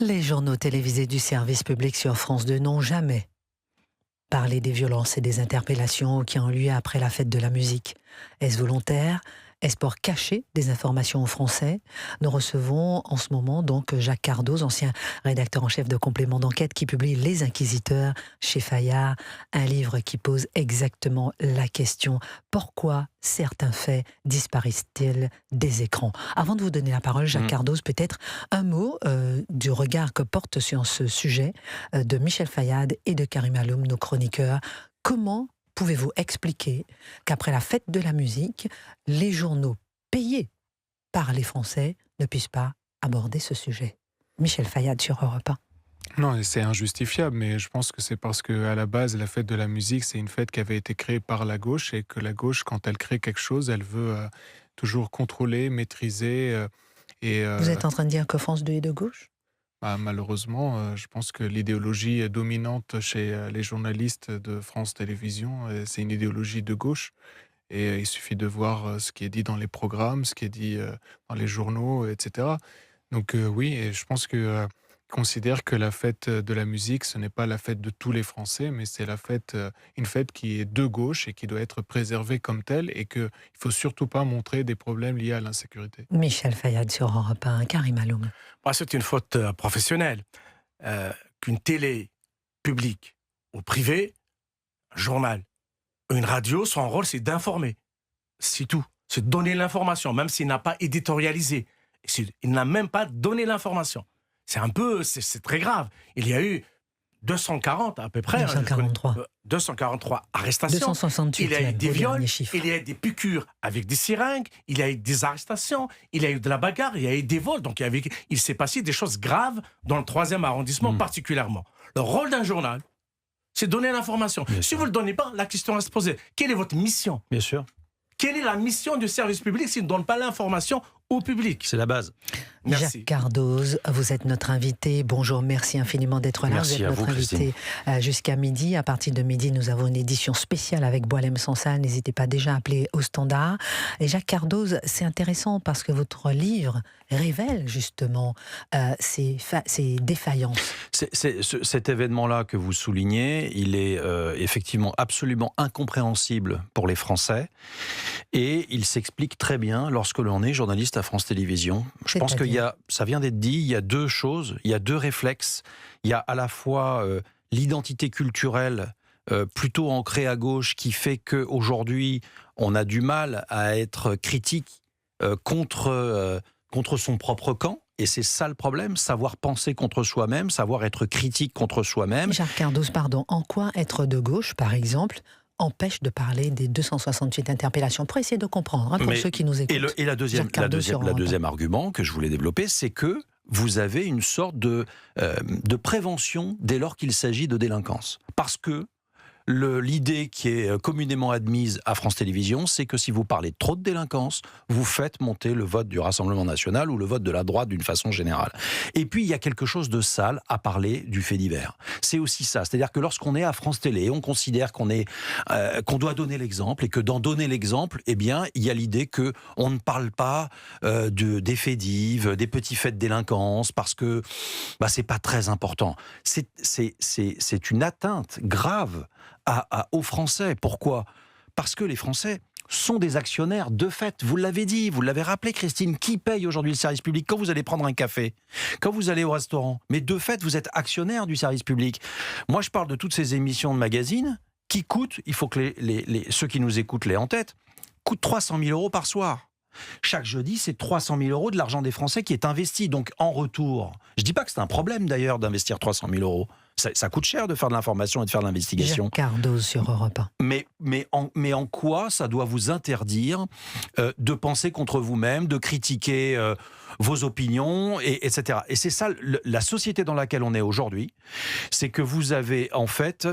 Les journaux télévisés du service public sur France 2 n'ont jamais parlé des violences et des interpellations qui ont lieu après la fête de la musique. Est-ce volontaire ? Est-ce pour cacher des informations aux Français ? Nous recevons en ce moment donc Jacques Cardoz, ancien rédacteur en chef de Complément d'enquête, qui publie Les Inquisiteurs chez Fayard, un livre qui pose exactement la question: pourquoi certains faits disparaissent-ils des écrans ? Avant de vous donner la parole, Jacques Cardoz, peut-être un mot du regard que porte sur ce sujet de Michel Fayad et de Karim Alloum, nos chroniqueurs. Comment pouvez-vous expliquer qu'après la fête de la musique, les journaux payés par les Français ne puissent pas aborder ce sujet ? Michel Fayad sur Europe 1. Non, c'est injustifiable, mais je pense que c'est parce qu'à la base, la fête de la musique, c'est une fête qui avait été créée par la gauche, et que la gauche, quand elle crée quelque chose, elle veut toujours contrôler, maîtriser. Vous êtes en train de dire que France 2 est de gauche ? Malheureusement, je pense que l'idéologie dominante chez les journalistes de France Télévisions, c'est une idéologie de gauche. Et il suffit de voir ce qui est dit dans les programmes, ce qui est dit dans les journaux, etc. Donc oui, et je pense que considère que la fête de la musique, ce n'est pas la fête de tous les Français, mais c'est une fête qui est de gauche et qui doit être préservée comme telle, et qu'il ne faut surtout pas montrer des problèmes liés à l'insécurité. Michel Fayad sur Europe 1, Karim Alloum. C'est une faute professionnelle. Qu'une télé publique ou privée, un journal, une radio, son rôle, c'est d'informer. C'est tout. C'est de donner l'information, même s'il n'a pas éditorialisé. Il n'a même pas donné l'information. C'est très grave. Il y a eu 240 à peu près. 243 arrestations. 268, il y a eu des viols, chiffres. il y a eu des piqûres avec des seringues, il y a eu des arrestations, il y a eu de la bagarre, il y a eu des vols. Donc il s'est passé des choses graves dans le 3e arrondissement particulièrement. Le rôle d'un journal, c'est donner l'information. Si vous ne le donnez pas, la question va se poser. Quelle est votre mission ? Bien sûr. Quelle est la mission du service public s'il ne donne pas l'information au public ? C'est la base. Merci. Jacques Cardoz, vous êtes notre invité. Bonjour, merci infiniment d'être là. Merci vous êtes à notre vous, invité jusqu'à midi. À partir de midi, nous avons une édition spéciale avec Boilem Sansal. N'hésitez pas déjà à appeler au standard. Et Jacques Cardoz, c'est intéressant parce que votre livre révèle justement ces défaillances. Cet événement-là que vous soulignez, il est effectivement absolument incompréhensible pour les Français, et il s'explique très bien lorsque l'on est journaliste à France Télévisions. Je pense ça vient d'être dit, il y a deux choses, il y a deux réflexes. Il y a à la fois l'identité culturelle plutôt ancrée à gauche, qui fait qu'aujourd'hui, on a du mal à être critique contre son propre camp. Et c'est ça le problème, savoir penser contre soi-même, savoir être critique contre soi-même. Jacques Cardoz, pardon, en quoi être de gauche, par exemple, empêche de parler des 268 interpellations, pour essayer de comprendre, pour ceux qui nous écoutent. Et la deuxième argument que je voulais développer, c'est que vous avez une sorte de prévention dès lors qu'il s'agit de délinquance. Parce que l'idée qui est communément admise à France Télévisions, c'est que si vous parlez trop de délinquance, vous faites monter le vote du Rassemblement National ou le vote de la droite d'une façon générale. Et puis, il y a quelque chose de sale à parler du fait divers. C'est aussi ça. C'est-à-dire que lorsqu'on est à France Télé, on considère qu'on doit donner l'exemple, et que dans donner l'exemple, eh bien, il y a l'idée qu'on ne parle pas des faits divers, des petits faits de délinquance, parce que c'est pas très important. C'est une atteinte grave aux Français. Pourquoi ? Parce que les Français sont des actionnaires de fait. Vous l'avez dit, vous l'avez rappelé, Christine. Qui paye aujourd'hui le service public ? Quand vous allez prendre un café, quand vous allez au restaurant. Mais de fait, vous êtes actionnaire du service public. Moi, je parle de toutes ces émissions de magazines qui coûtent, il faut que ceux qui nous écoutent l'aient en tête, coûtent 300 000 € par soir. Chaque jeudi, c'est 300 000 € de l'argent des Français qui est investi. Donc, en retour, je ne dis pas que c'est un problème d'ailleurs d'investir 300 000 €. Ça coûte cher de faire de l'information et de faire de l'investigation. Jacques Cardoz sur Europe 1. Mais en quoi ça doit vous interdire de penser contre vous-même, de critiquer vos opinions, etc. Et c'est ça, la société dans laquelle on est aujourd'hui, c'est que vous avez en fait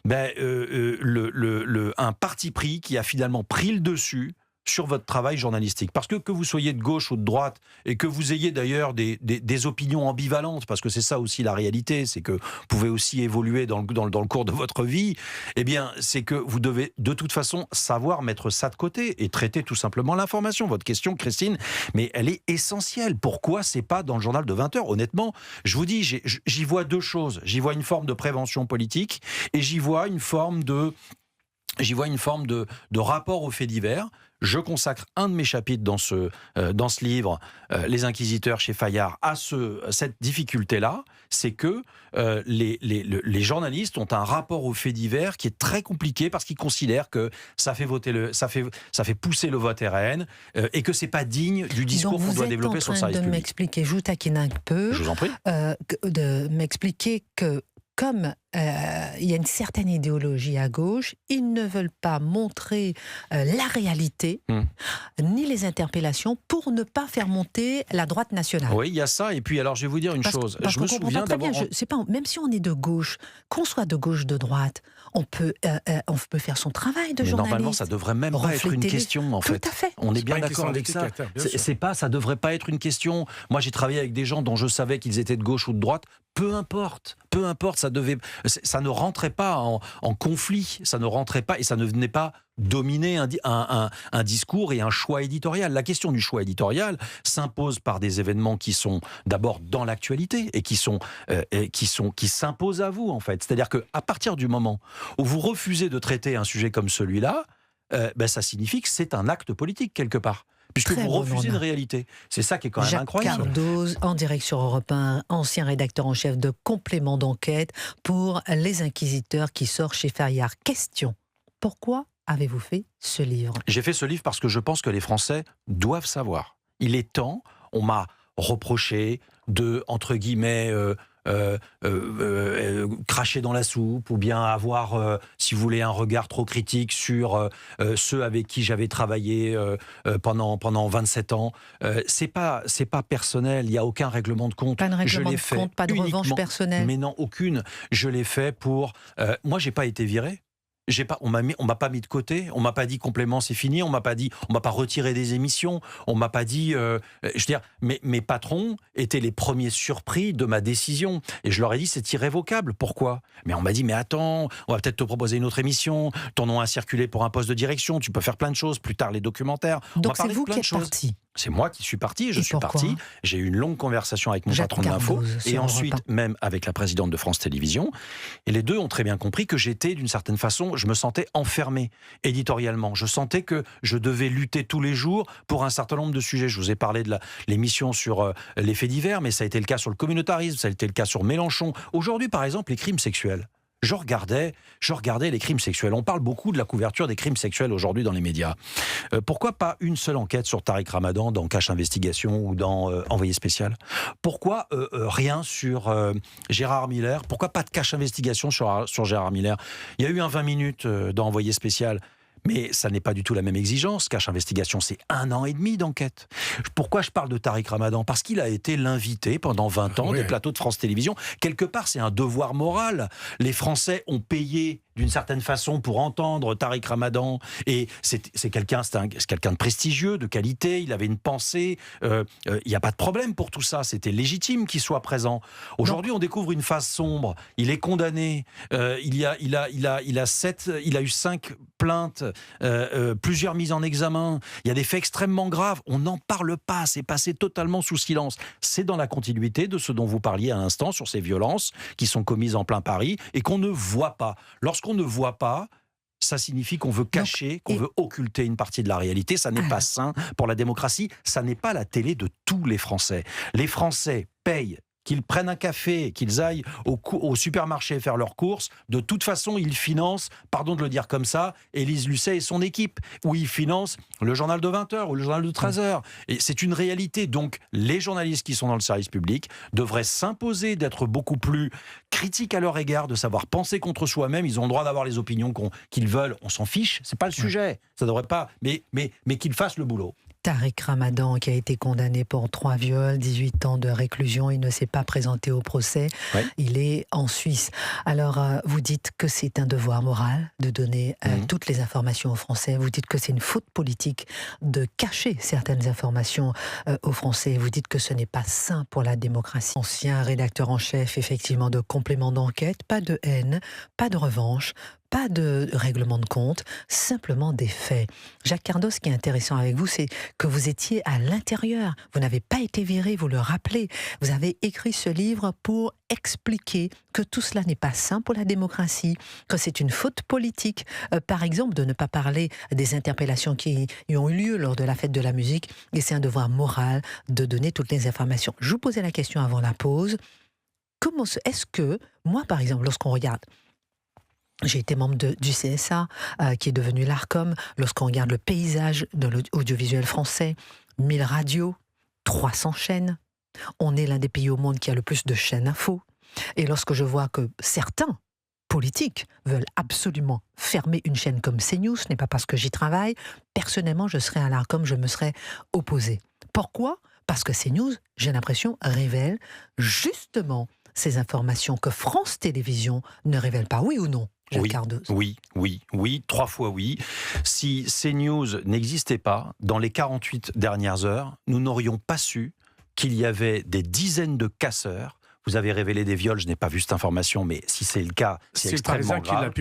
un parti pris qui a finalement pris le dessus sur votre travail journalistique. Parce que vous soyez de gauche ou de droite, et que vous ayez d'ailleurs des opinions ambivalentes, parce que c'est ça aussi la réalité, c'est que vous pouvez aussi évoluer dans le cours de votre vie, eh bien, c'est que vous devez de toute façon savoir mettre ça de côté et traiter tout simplement l'information. Votre question, Christine, mais elle est essentielle. Pourquoi c'est pas dans le journal de 20h? Honnêtement, je vous dis, j'y vois deux choses. J'y vois une forme de prévention politique et j'y vois une forme de rapport aux faits divers. Je consacre un de mes chapitres dans ce livre, Les Inquisiteurs chez Fayard, à cette difficulté-là, c'est que les journalistes ont un rapport aux faits divers qui est très compliqué parce qu'ils considèrent que ça fait pousser le vote RN et que c'est pas digne du discours qu'on doit développer sur le service public. Vous êtes en train de m'expliquer, je vous taquine un peu, je vous en prie, de m'expliquer que comme il y a une certaine idéologie à gauche, ils ne veulent pas montrer la réalité, ni les interpellations, pour ne pas faire monter la droite nationale. Oui, il y a ça. Et puis, alors, je vais vous dire une chose. Parce je me souviens d'abord... Même si on est de gauche, qu'on soit de gauche, de droite, on peut faire son travail de journaliste. Normalement, ça devrait même pas être une question, en fait. Tout à fait. On est bien d'accord avec ça. Ça devrait pas être une question. Moi, j'ai travaillé avec des gens dont je savais qu'ils étaient de gauche ou de droite. Peu importe, ça ne rentrait pas en conflit, ça ne rentrait pas et ça ne venait pas dominer un discours et un choix éditorial. La question du choix éditorial s'impose par des événements qui sont d'abord dans l'actualité et qui s'imposent à vous, en fait. C'est-à-dire qu'à partir du moment où vous refusez de traiter un sujet comme celui-là, ça signifie que c'est un acte politique quelque part. Puisque vous refusez une réalité. C'est ça qui est quand même incroyable. Jacques Cardoz, en direct sur Europe 1, ancien rédacteur en chef de Complément d'enquête pour Les Inquisiteurs qui sort chez Fayard. Question, pourquoi avez-vous fait ce livre? J'ai fait ce livre parce que je pense que les Français doivent savoir. Il est temps, on m'a reproché de, entre guillemets... cracher dans la soupe ou bien avoir, si vous voulez, un regard trop critique sur ceux avec qui j'avais travaillé pendant 27 ans. C'est pas personnel, il n'y a aucun règlement de compte. Pas de règlement de compte, pas de revanche personnelle. Mais non, aucune. Je l'ai fait pour... moi, j'ai pas été viré. On m'a pas mis de côté, on m'a pas dit complément c'est fini, on m'a pas retiré des émissions, on m'a pas dit, je veux dire, mes patrons étaient les premiers surpris de ma décision et je leur ai dit c'est irrévocable. Pourquoi? Mais on m'a dit mais attends, on va peut-être te proposer une autre émission, ton nom a circulé pour un poste de direction, tu peux faire plein de choses, plus tard les documentaires. Donc c'est vous qui êtes parti. C'est moi qui suis parti, je suis parti. J'ai eu une longue conversation avec mon patron de l'info et ensuite même avec la présidente de France Télévisions. Et les deux ont très bien compris que j'étais d'une certaine façon, je me sentais enfermé éditorialement. Je sentais que je devais lutter tous les jours pour un certain nombre de sujets. Je vous ai parlé de l'émission sur les faits divers, mais ça a été le cas sur le communautarisme, ça a été le cas sur Mélenchon. Aujourd'hui, par exemple, les crimes sexuels. Je regardais les crimes sexuels. On parle beaucoup de la couverture des crimes sexuels aujourd'hui dans les médias. Pourquoi pas une seule enquête sur Tariq Ramadan dans Cache Investigation ou dans Envoyé spécial? Pourquoi rien sur Gérard Miller? Pourquoi pas de Cache Investigation sur Gérard Miller? Il y a eu un 20 minutes dans Envoyé spécial. Mais ça n'est pas du tout la même exigence. Cache Investigation, c'est 1 an et demi d'enquête. Pourquoi je parle de Tariq Ramadan? Parce qu'il a été l'invité pendant 20 ans des plateaux de France Télévisions. Quelque part, c'est un devoir moral. Les Français ont payé d'une certaine façon pour entendre Tariq Ramadan. Et c'est quelqu'un de prestigieux, de qualité. Il avait une pensée. Il n'y a pas de problème pour tout ça. C'était légitime qu'il soit présent. Aujourd'hui, on découvre une phase sombre. Il est condamné. Il a eu 5 plaintes, plusieurs mises en examen. Il y a des faits extrêmement graves. On n'en parle pas. C'est passé totalement sous silence. C'est dans la continuité de ce dont vous parliez à l'instant sur ces violences qui sont commises en plein Paris et qu'on ne voit pas. Lorsqu'on ne voit pas, ça signifie qu'on veut cacher, qu'on veut occulter une partie de la réalité. Ça n'est pas sain pour la démocratie. Ça n'est pas la télé de tous les Français. Les Français payent. Qu'ils prennent un café, qu'ils aillent au supermarché faire leurs courses, de toute façon, ils financent, pardon de le dire comme ça, Élise Lucet et son équipe, ou ils financent le journal de 20h ou le journal de 13h. Et c'est une réalité. Donc, les journalistes qui sont dans le service public devraient s'imposer d'être beaucoup plus critiques à leur égard, de savoir penser contre soi-même. Ils ont le droit d'avoir les opinions qu'ils veulent. On s'en fiche, c'est pas le sujet. Ça devrait pas, mais qu'ils fassent le boulot. Tariq Ramadan, qui a été condamné pour 3 viols, 18 ans de réclusion, il ne s'est pas présenté au procès. Ouais. Il est en Suisse. Alors, vous dites que c'est un devoir moral de donner toutes les informations aux Français. Vous dites que c'est une faute politique de cacher certaines informations aux Français. Vous dites que ce n'est pas sain pour la démocratie. Ancien rédacteur en chef, effectivement, de complément d'enquête, pas de haine, pas de revanche, pas de règlement de compte, simplement des faits. Jacques Cardos, ce qui est intéressant avec vous, c'est que vous étiez à l'intérieur. Vous n'avez pas été viré, vous le rappelez. Vous avez écrit ce livre pour expliquer que tout cela n'est pas sain pour la démocratie, que c'est une faute politique. Par exemple, de ne pas parler des interpellations qui ont eu lieu lors de la fête de la musique. Et c'est un devoir moral de donner toutes les informations. Je vous posais la question avant la pause. Est-ce que, moi par exemple, lorsqu'on regarde, j'ai été membre du CSA, qui est devenu l'ARCOM. Lorsqu'on regarde le paysage de l'audiovisuel français, 1000 radios, 300 chaînes. On est l'un des pays au monde qui a le plus de chaînes info. Et lorsque je vois que certains politiques veulent absolument fermer une chaîne comme CNews, ce n'est pas parce que j'y travaille. Personnellement, je serais à l'ARCOM, je me serais opposé. Pourquoi ? Parce que CNews, j'ai l'impression, révèle justement ces informations que France Télévisions ne révèle pas, oui ou non ? Oui, 3 fois oui. Si CNews n'existait pas, dans les 48 dernières heures, nous n'aurions pas su qu'il y avait des dizaines de casseurs. Vous avez révélé des viols, je n'ai pas vu cette information, mais si c'est le cas, c'est extrêmement grave.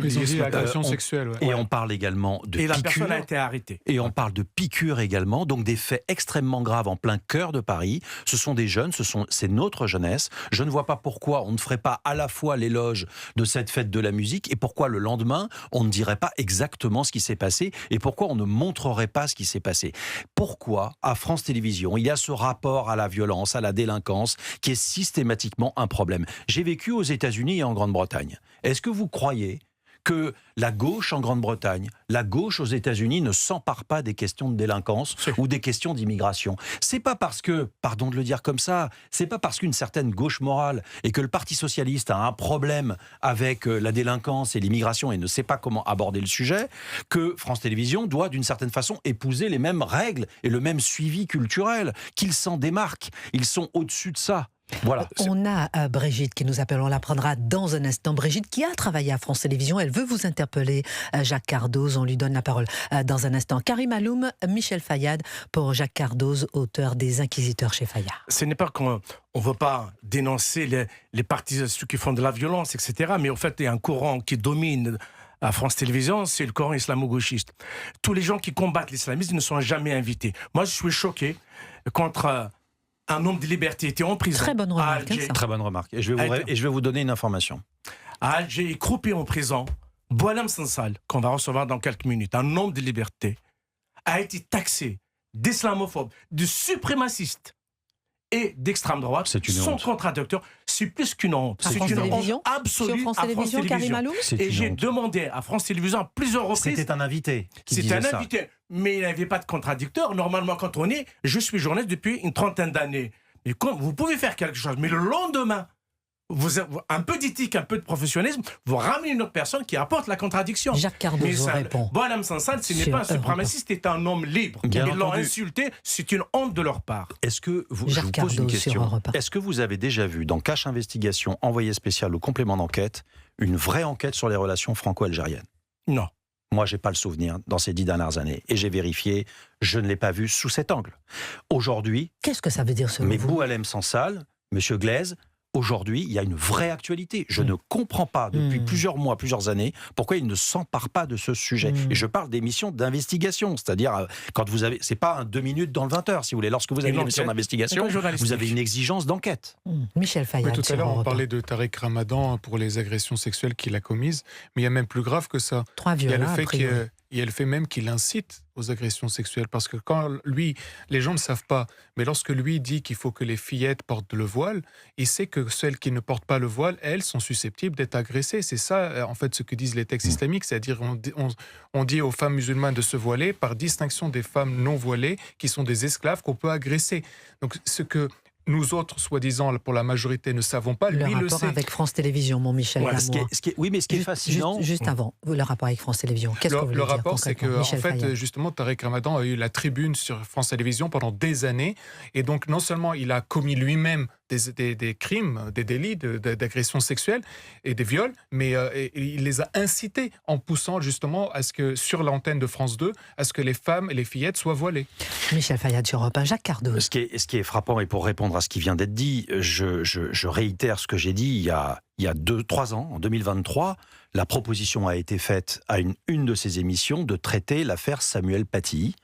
Agression sexuelle. Et on parle également de piqûres. Et la personne a été arrêtée. Et on parle de piqûres également, donc des faits extrêmement graves en plein cœur de Paris. Ce sont des jeunes, c'est notre jeunesse. Je ne vois pas pourquoi on ne ferait pas à la fois l'éloge de cette fête de la musique et pourquoi le lendemain, on ne dirait pas exactement ce qui s'est passé et pourquoi on ne montrerait pas ce qui s'est passé. Pourquoi, à France Télévisions, il y a ce rapport à la violence, à la délinquance, qui est systématiquement un problème. J'ai vécu aux États-Unis et en Grande-Bretagne. Est-ce que vous croyez que la gauche en Grande-Bretagne, la gauche aux États-Unis ne s'empare pas des questions de délinquance ou des questions d'immigration? C'est pas parce que, pardon de le dire comme ça, c'est pas parce qu'une certaine gauche morale et que le Parti socialiste a un problème avec la délinquance et l'immigration et ne sait pas comment aborder le sujet que France Télévisions doit d'une certaine façon épouser les mêmes règles et le même suivi culturel, qu'ils s'en démarquent. Ils sont au-dessus de ça. Voilà. On a Brigitte qui nous appelle, on la prendra dans un instant. Brigitte qui a travaillé à France Télévisions, elle veut vous interpeller. Jacques Cardoz, on lui donne la parole dans un instant. Karim Aloum, Michel Fayad pour Jacques Cardoz, auteur des Inquisiteurs chez Fayard. Ce n'est pas qu'on ne veut pas dénoncer les partis, ceux qui font de la violence, etc. Mais en fait, il y a un courant qui domine à France Télévisions, c'est le courant islamo-gauchiste. Tous les gens qui combattent l'islamisme ne sont jamais invités. Moi, je suis choqué contre un homme de liberté était en prison. Très bonne remarque. Très bonne remarque. Et je vais vous donner une information. À Alger, croupé en prison, Boualem Sansal, qu'on va recevoir dans quelques minutes, un homme de liberté, a été taxé d'islamophobe, de suprémaciste et d'extrême droite. Son contradicteur, c'est plus qu'une honte. C'est une honte absolue à France Télévisions. Karim Aloum. Et j'ai demandé à France Télévisions à plusieurs reprises. C'était un invité qui disait ça. C'était un invité, mais il n'y avait pas de contradicteur. Normalement, quand on est, je suis journaliste depuis une trentaine d'années. Mais vous pouvez faire quelque chose. Mais le lendemain, un peu d'éthique, un peu de professionnalisme, vous ramenez une autre personne qui apporte la contradiction. Jacques Cardoz vous répond. Boualem Sansal, ce n'est pas un suprémaciste, c'est un homme libre. Ils l'ont insulté, c'est une honte de leur part. Est-ce que je vous pose une question. Est-ce que vous avez déjà vu dans Cache Investigation, envoyé spécial au complément d'enquête, une vraie enquête sur les relations franco-algériennes? Non. Moi, je n'ai pas le souvenir dans ces 10 dernières années. Et j'ai vérifié, je ne l'ai pas vu sous cet angle. Aujourd'hui... Qu'est-ce que ça veut dire, selon vous ? Mais Boualem Sansal, Monsieur Glaise, aujourd'hui, il y a une vraie actualité. Je ne comprends pas, depuis plusieurs mois, plusieurs années, pourquoi il ne s'empare pas de ce sujet. Et je parle d'émissions d'investigation, c'est-à-dire, quand vous avez... C'est pas un 2 minutes dans le 20h, si vous voulez. Lorsque vous avez une émission d'investigation, vous avez une exigence d'enquête. Michel Fayad. Oui, tout à l'heure, on parlait de Tariq Ramadan pour les agressions sexuelles qu'il a commises, mais il y a même plus grave que ça. 3 viols, il y a le fait même qu'il incite aux agressions sexuelles, parce que quand lui, les gens ne savent pas, mais lorsque lui dit qu'il faut que les fillettes portent le voile, il sait que celles qui ne portent pas le voile, elles sont susceptibles d'être agressées. C'est ça, en fait, ce que disent les textes islamiques, c'est-à-dire on dit aux femmes musulmanes de se voiler par distinction des femmes non voilées, qui sont des esclaves qu'on peut agresser. Donc ce que nous autres, soi-disant, pour la majorité, ne savons pas. Le Lui le rapport sait. avec France Télévisions, mon Michel Voilà, Lamour. Oui, mais ce qui est fascinant... Juste avant, le rapport avec France Télévisions. Qu'est-ce que vous voulez Le dire rapport, c'est que, concrètement, en Michel fait, Fayard? justement, Tariq Ramadan a eu la tribune sur France Télévisions pendant des années. Et donc, non seulement il a commis lui-même des crimes, des délits d'agression sexuelle et des viols, mais et il les a incités en poussant justement à ce que, sur l'antenne de France 2, à ce que les femmes et les fillettes soient voilées. Michel Fayard sur Europe 1, Jacques Cardoz. Ce qui est frappant, et pour répondre à ce qui vient d'être dit, je réitère ce que j'ai dit il y a 2-3 ans, en 2023, la proposition a été faite à une de ces émissions de traiter l'affaire Samuel Paty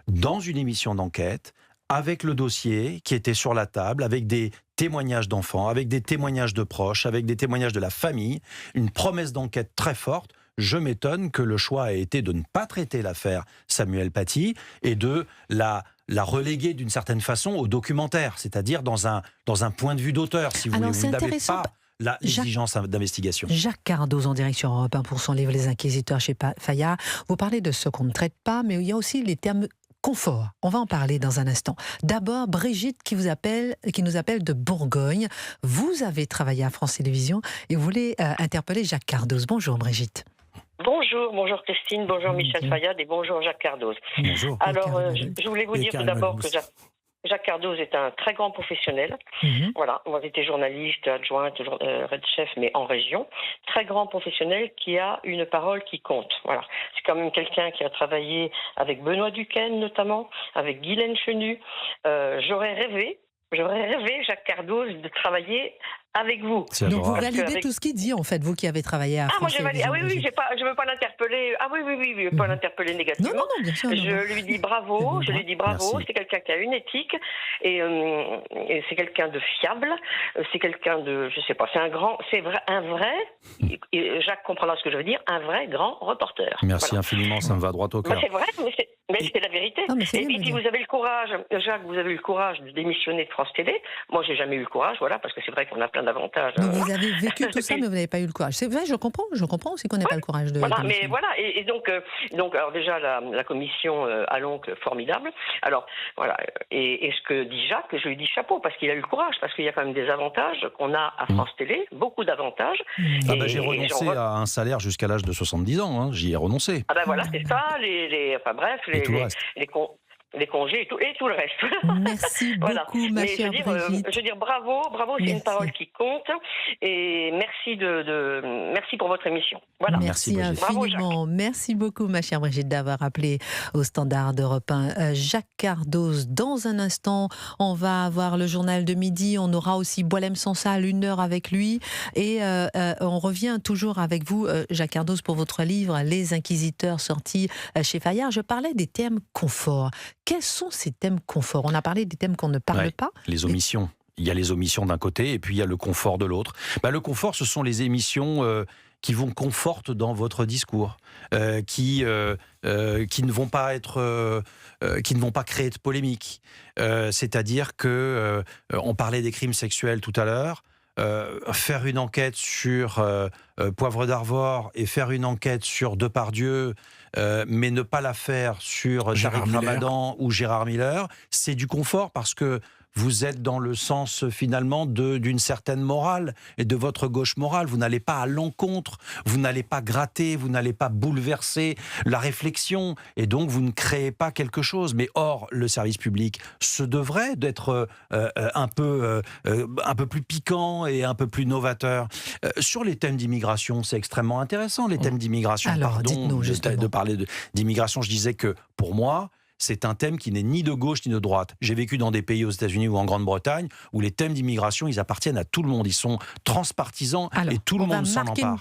dans une émission d'enquête, avec le dossier qui était sur la table, avec des témoignages d'enfants, avec des témoignages de proches, avec des témoignages de la famille, une promesse d'enquête très forte. Je m'étonne que le choix ait été de ne pas traiter l'affaire Samuel Paty et de la reléguer d'une certaine façon au documentaire, c'est-à-dire dans un point de vue d'auteur, si vous Alors, voulez. c'est Vous n'avez intéressant. pas l'exigence d'investigation. Jacques Cardoz en direct sur Europe 1 pour son livre Les Inquisiteurs chez Fayard. Vous parlez de ce qu'on ne traite pas, mais il y a aussi les termes confort. On va en parler dans un instant. D'abord, Brigitte qui nous appelle de Bourgogne. Vous avez travaillé à France Télévisions et vous voulez interpeller Jacques Cardoz. Bonjour Brigitte. Bonjour Christine, bonjour Michel Fayad et bonjour Jacques Cardoz. Bonjour. Alors, je voulais vous dire tout d'abord que Jacques Cardoz est un très grand professionnel. Voilà, moi j'étais journaliste, adjointe, red chef, mais en région. Très grand professionnel qui a une parole qui compte. Voilà, c'est quand même quelqu'un qui a travaillé avec Benoît Duquesne notamment, avec Guylaine Chenu. J'aurais rêvé, Jacques Cardoz, de travailler avec vous. Donc vous validez tout ce qu'il dit en fait, vous qui avez travaillé à France Télévisions. Oui, je veux pas l'interpeller. Je veux pas l'interpeller négativement. Non, bien sûr. Je lui dis bravo. Merci. C'est quelqu'un qui a une éthique et c'est quelqu'un de fiable. C'est quelqu'un de, je sais pas, c'est un vrai. Et Jacques comprendra ce que je veux dire. Un vrai grand reporter. Merci voilà. infiniment, ça me va droit au cœur. C'est vrai, mais c'est la vérité. Non, et puis vous avez le courage, Jacques, vous avez eu le courage de démissionner de France Télé. Moi, j'ai jamais eu le courage, voilà, parce que c'est vrai qu'on a plein d'avantages. Donc vous avez vécu tout ça, mais vous n'avez pas eu le courage. C'est vrai, je comprends aussi qu'on n'ait pas le courage de... Voilà, mais voilà, et donc alors déjà la commission a l'oncle formidable. Alors voilà, et ce que dit Jacques, je lui dis chapeau parce qu'il a eu le courage, parce qu'il y a quand même des avantages qu'on a à France Télé, beaucoup d'avantages. J'ai renoncé à un salaire jusqu'à l'âge de 70 ans, hein. J'y ai renoncé. Ah ben voilà, c'est ça, les congés et tout le reste. Merci voilà. beaucoup, ma chère Brigitte. Je veux dire bravo, c'est une parole qui compte. Et merci pour votre émission. Voilà. Merci infiniment. Merci beaucoup, ma chère Brigitte, d'avoir appelé au standard d'Europe 1. Jacques Cardoz, dans un instant, on va avoir le journal de midi. On aura aussi Boualem Sansal, 1 heure avec lui. Et on revient toujours avec vous, Jacques Cardoz, pour votre livre Les Inquisiteurs, sorti chez Fayard. Je parlais des thèmes confort. Quels sont ces thèmes confort? On a parlé des thèmes qu'on ne parle pas. Les omissions. Il y a les omissions d'un côté et puis il y a le confort de l'autre. Le confort, ce sont les émissions qui vont conforter dans votre discours, qui ne vont pas qui ne vont pas créer de polémique. C'est-à-dire que on parlait des crimes sexuels tout à l'heure. Faire une enquête sur Poivre d'Arvor et faire une enquête sur Depardieu, mais ne pas la faire sur Tariq Ramadan ou Gérard Miller, c'est du confort parce que vous êtes dans le sens finalement d'une certaine morale et de votre gauche morale. Vous n'allez pas à l'encontre, vous n'allez pas gratter, vous n'allez pas bouleverser la réflexion et donc vous ne créez pas quelque chose. Mais or, le service public se devrait d'être un peu plus piquant et un peu plus novateur. Sur les thèmes d'immigration, c'est extrêmement intéressant, les thèmes d'immigration. Alors, dites-nous justement. De parler d'immigration, je disais que pour moi, c'est un thème qui n'est ni de gauche ni de droite. J'ai vécu dans des pays aux États-Unis ou en Grande-Bretagne où les thèmes d'immigration, ils appartiennent à tout le monde. Ils sont transpartisans et tout le monde s'en empare. On va marquer une